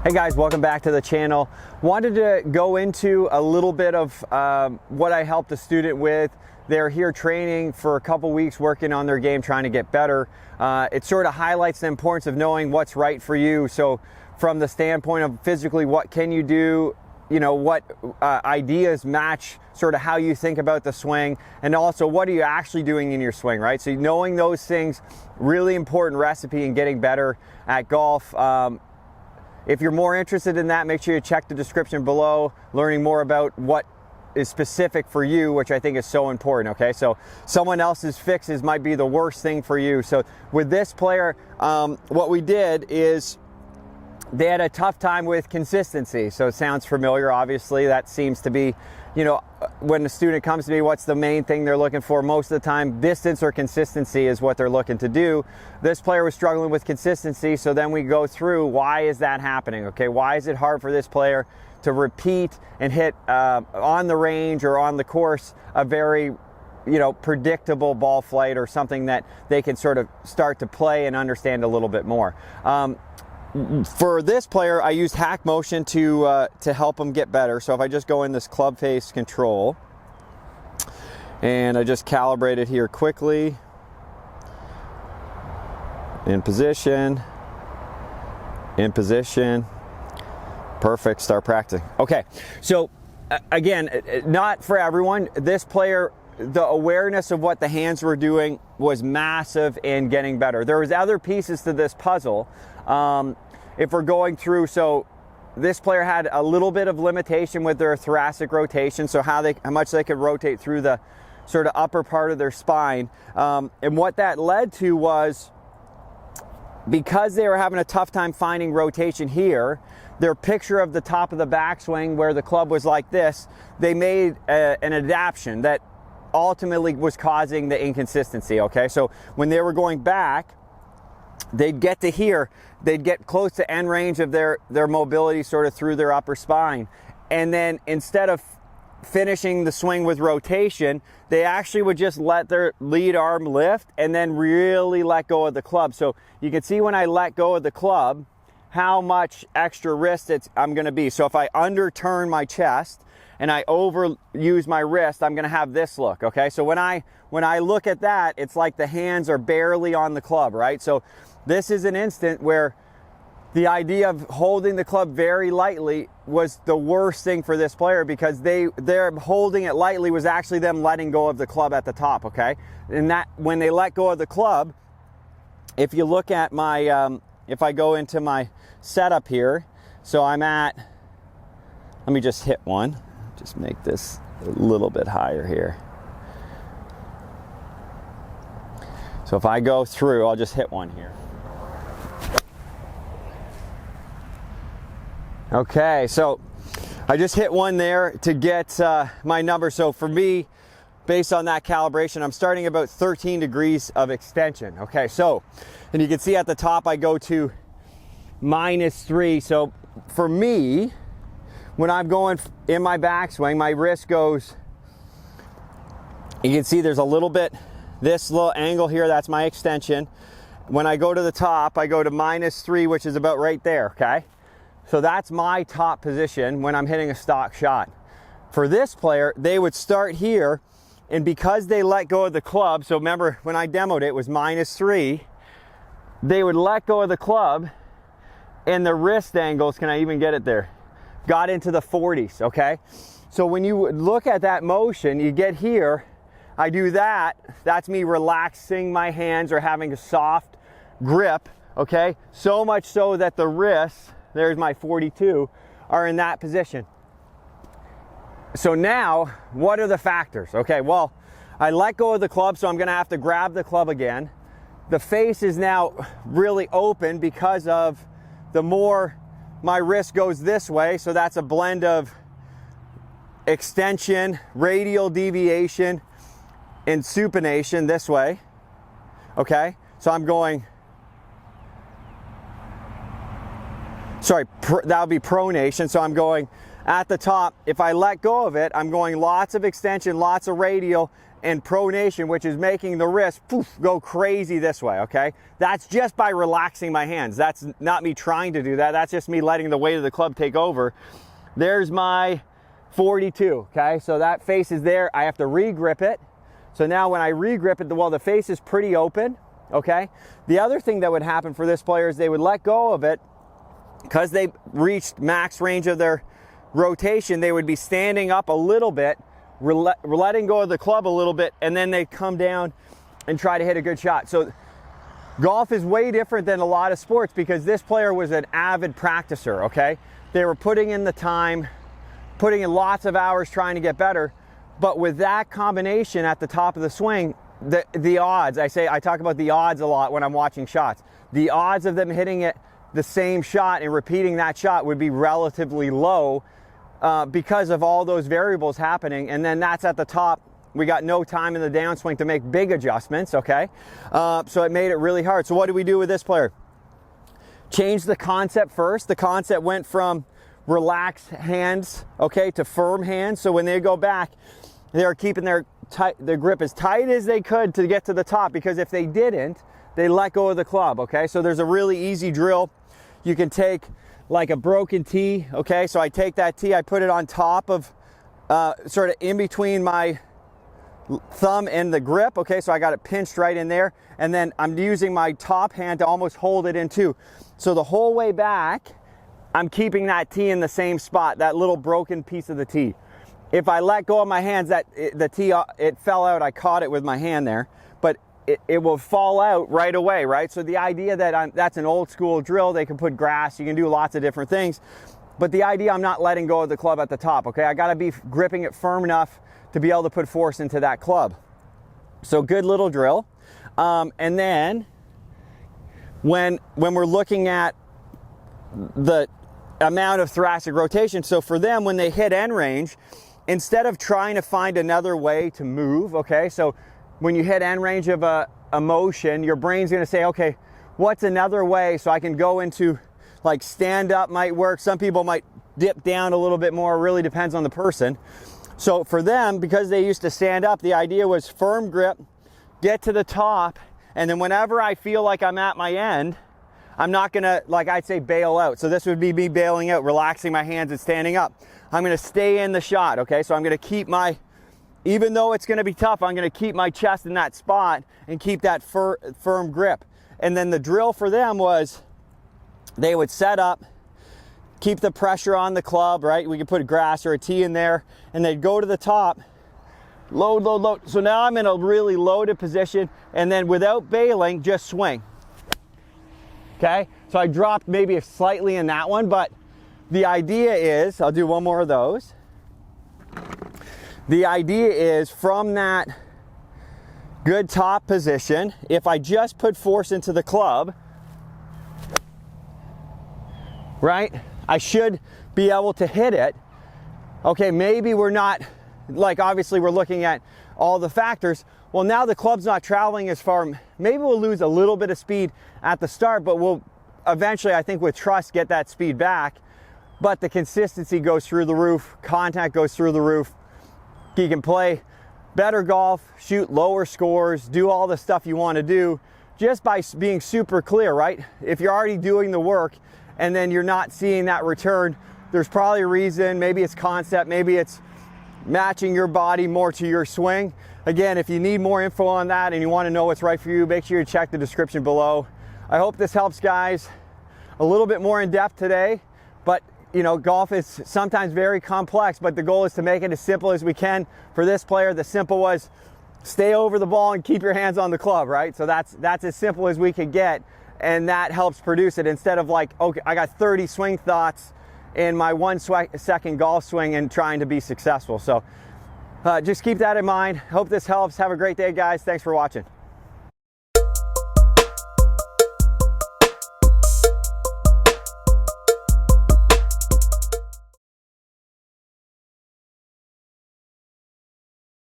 Hey guys, welcome back to the channel. Wanted to go into a little bit of what I helped a student with. They're here training for a couple weeks, working on their game, trying to get better. It sort of highlights the importance of knowing what's right for you. So from the standpoint of physically, what can you do? You know, what ideas match sort of how you think about the swing, and also what are you actually doing in your swing, right? So knowing those things, really important recipe in getting better at golf. If you're more interested in that, make sure you check the description below, learning more about what is specific for you, which I think is so important, okay? So someone else's fixes might be the worst thing for you. So with this player, what we did is they had a tough time with consistency. So it sounds familiar, obviously. That seems to be, you know, when a student comes to me, what's the main thing they're looking for? Most of the time, distance or consistency is what they're looking to do. This player was struggling with consistency, so then we go through, why is that happening, okay? Why is it hard for this player to repeat and hit on the range or on the course a very, you know, predictable ball flight, or something that they can sort of start to play and understand a little bit more. For this player, I used hack motion to help him get better. So if I just go in this club face control, and I just calibrate it here quickly, in position, perfect, start practicing. Okay, so again, not for everyone. This player, the awareness of what the hands were doing was massive in getting better. There was other pieces to this puzzle. If we're going through, so this player had a little bit of limitation with their thoracic rotation, so how much they could rotate through the sort of upper part of their spine. And what that led to was, because they were having a tough time finding rotation here, their picture of the top of the backswing where the club was like this, they made an adaptation that ultimately was causing the inconsistency, okay? So when they were going back, they'd get to here, they'd get close to end range of their mobility sort of through their upper spine. And then instead of finishing the swing with rotation, they actually would just let their lead arm lift and then really let go of the club. So you can see when I let go of the club, how much extra wrist I'm gonna be. So if I underturn my chest and I overuse my wrist, I'm gonna have this look, okay? So when I look at that, it's like the hands are barely on the club, right? So this is an instant where the idea of holding the club very lightly was the worst thing for this player, because they're holding it lightly was actually them letting go of the club at the top, okay? And that, when they let go of the club, if you look at my, if I go into my setup here, so I'm at, let me just hit one, just make this a little bit higher here. So if I go through, I'll just hit one here. Okay, so I just hit one there to get my number. So for me, based on that calibration, I'm starting about 13 degrees of extension. Okay, so, and you can see at the top I go to -3. So for me, when I'm going in my backswing, my wrist goes, you can see there's a little bit, this little angle here, that's my extension. When I go to the top, I go to -3, which is about right there, okay? So that's my top position when I'm hitting a stock shot. For this player, they would start here, and because they let go of the club, so remember when I demoed it was -3, they would let go of the club, and the wrist angles, can I even get it there, got into the 40s, okay? So when you look at that motion, you get here, I do that, that's me relaxing my hands or having a soft grip, okay? So much so that the wrists, there's my 42, are in that position. So now, what are the factors? Okay, well, I let go of the club, so I'm gonna have to grab the club again. The face is now really open because of the more my wrist goes this way, so that's a blend of extension, radial deviation, and supination this way, okay? So I'm going, sorry, that would be pronation. So I'm going at the top. If I let go of it, I'm going lots of extension, lots of radial, and pronation, which is making the wrist poof, go crazy this way, okay? That's just by relaxing my hands. That's not me trying to do that. That's just me letting the weight of the club take over. There's my 42, okay? So that face is there. I have to re-grip it. So now when I re-grip it, well, the face is pretty open, okay? The other thing that would happen for this player is they would let go of it because they reached max range of their rotation. They would be standing up a little bit, letting go of the club a little bit, and then they come down and try to hit a good shot. So golf is way different than a lot of sports because this player was an avid practicer, okay? They were putting in the time, putting in lots of hours trying to get better. But with that combination at the top of the swing, the odds, I talk about the odds a lot when I'm watching shots. The odds of them hitting it the same shot and repeating that shot would be relatively low because of all those variables happening. And then that's at the top. We got no time in the downswing to make big adjustments, okay? So it made it really hard. So what do we do with this player? Change the concept first. The concept went from relaxed hands, okay, to firm hands. So when they go back, they're keeping their grip as tight as they could to get to the top, because if they didn't, they let go of the club, okay? So there's a really easy drill. You can take like a broken tee, okay? So I take that tee, I put it on top of, sort of in between my thumb and the grip, okay? So I got it pinched right in there, and then I'm using my top hand to almost hold it in too. So the whole way back, I'm keeping that tee in the same spot, that little broken piece of the tee. If I let go of my hands, the tee, it fell out, I caught it with my hand there, but it will fall out right away, right? So the idea that that's an old school drill, they can put grass, you can do lots of different things, but the idea I'm not letting go of the club at the top, okay? I gotta be gripping it firm enough to be able to put force into that club. So good little drill. And then when we're looking at the amount of thoracic rotation, so for them, when they hit end range, instead of trying to find another way to move, okay, so when you hit end range of a motion, your brain's gonna say, okay, what's another way so I can go into, like, stand up might work. Some people might dip down a little bit more, it really depends on the person. So for them, because they used to stand up, the idea was firm grip, get to the top, and then whenever I feel like I'm at my end, I'm not gonna, like I'd say, bail out. So this would be me bailing out, relaxing my hands and standing up. I'm gonna stay in the shot, okay? So I'm gonna keep my, even though it's gonna be tough, I'm gonna keep my chest in that spot and keep that firm grip. And then the drill for them was, they would set up, keep the pressure on the club, right? We could put a grass or a tee in there, and they'd go to the top, load, load, load. So now I'm in a really loaded position, and then without bailing, just swing. Okay, so I dropped maybe slightly in that one, but the idea is, I'll do one more of those. The idea is from that good top position, if I just put force into the club, right, I should be able to hit it. Okay, maybe we're not, like obviously we're looking at all the factors. Well, now the club's not traveling as far. Maybe we'll lose a little bit of speed at the start, but we'll eventually, I think with trust, get that speed back. But the consistency goes through the roof, contact goes through the roof. You can play better golf, shoot lower scores, do all the stuff you want to do just by being super clear, right? If you're already doing the work and then you're not seeing that return, there's probably a reason. Maybe it's concept, maybe it's matching your body more to your swing. Again, if you need more info on that and you want to know what's right for you, make sure you check the description below. I hope this helps, guys. A little bit more in depth today, but you know, golf is sometimes very complex, but the goal is to make it as simple as we can. For this player, the simple was stay over the ball and keep your hands on the club, right? So that's as simple as we could get, and that helps produce it instead of like, okay, I got 30 swing thoughts in my 1 second golf swing and trying to be successful. So just keep that in mind. Hope this helps. Have a great day, guys. Thanks for watching.